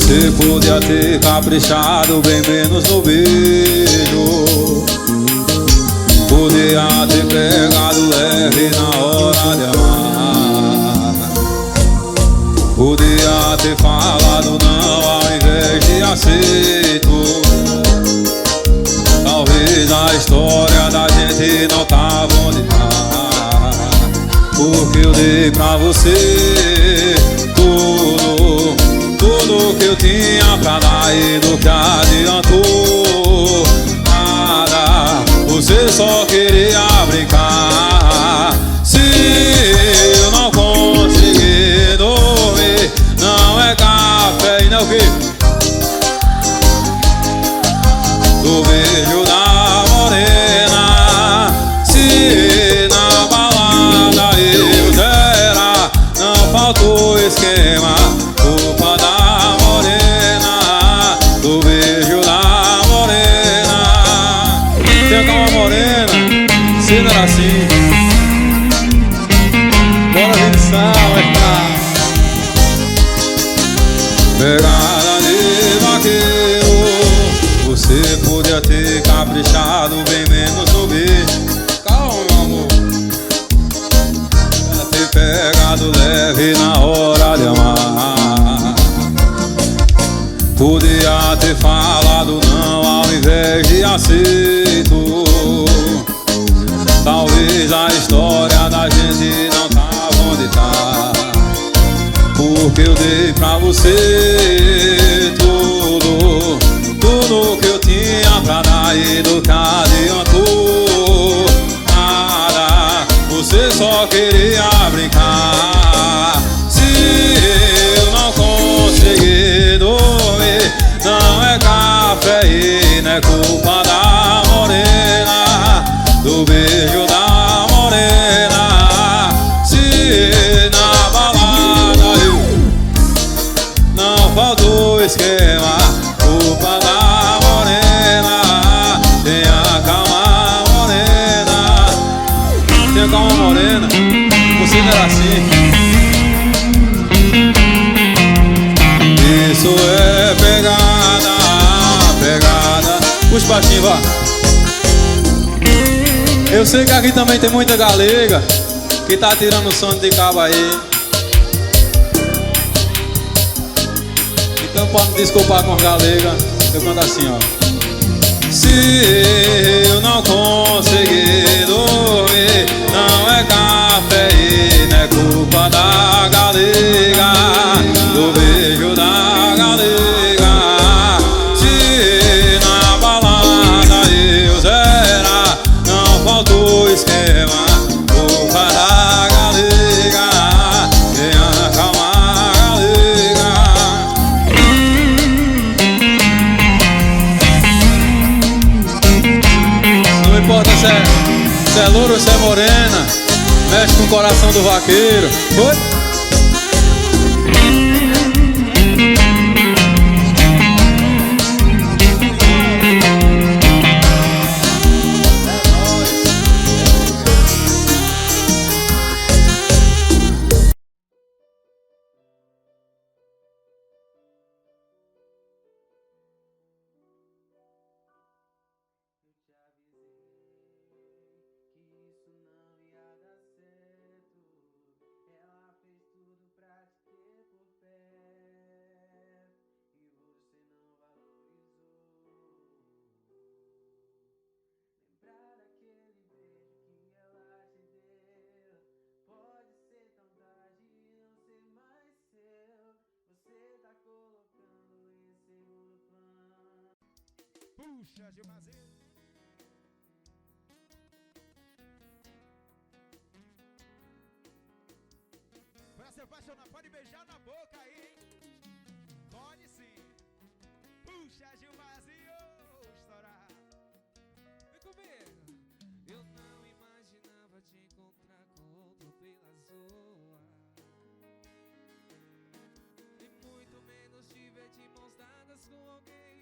Você podia ter caprichado bem menos no beijo. Podia ter pegado leve na hora de amar. Podia ter falado não ao invés de aceito. Talvez a história da gente não tava onde tá, porque eu dei pra você tudo, tudo que eu tinha pra dar e do que adiantou nada. Você só queria brincar. Se eu não conseguir dormir, não é café e não o quê? Do beijo da morena. Se na balada eu dera, não faltou esquema. Culpa da morena, do beijo da morena. Tem calma morena, se não era assim. Bora edição, é pra pegada de vaqueiro. Você podia ter caprichado bem menos no beijo. Calma, meu amor. Podia ter pegado leve na hora de amar. Podia ter falado não ao invés de aceito. Talvez a história da gente não tava onde tá, porque eu dei pra você tudo, tudo que eu tinha pra dar e do que adiantou nada. Você só queria brincar. Se eu não conseguir dormir, não é cafeína, é culpa da morena, do beijo da morena. Se na balada eu não faltou esquema, culpa da morena. Tenha calma, morena. Tenha calma, morena. Você não era assim. Isso é pegada, pegada. Puxa baixinho, vá. Eu sei que aqui também tem muita galega que tá tirando o sono de cabo aí. Então pode me desculpar com as galega. Eu canto assim, ó. Se eu não conseguir dormir, não é cafeína, é culpa da galega, do beijo da galega. Se na balada eu zerar, não faltou esquema, culpa da galega. Tenha calma, galega. Não importa se é louro ou se é morena, mexe com o coração do vaqueiro. Foi? Puxa, Gilmazinho. Pra se apaixonar, pode beijar na boca aí. Pode sim. Puxa, Gilmazinho. Estourar. Vem comigo. Eu não imaginava te encontrar com outro pela zoa, e muito menos te ver de mãos dadas com alguém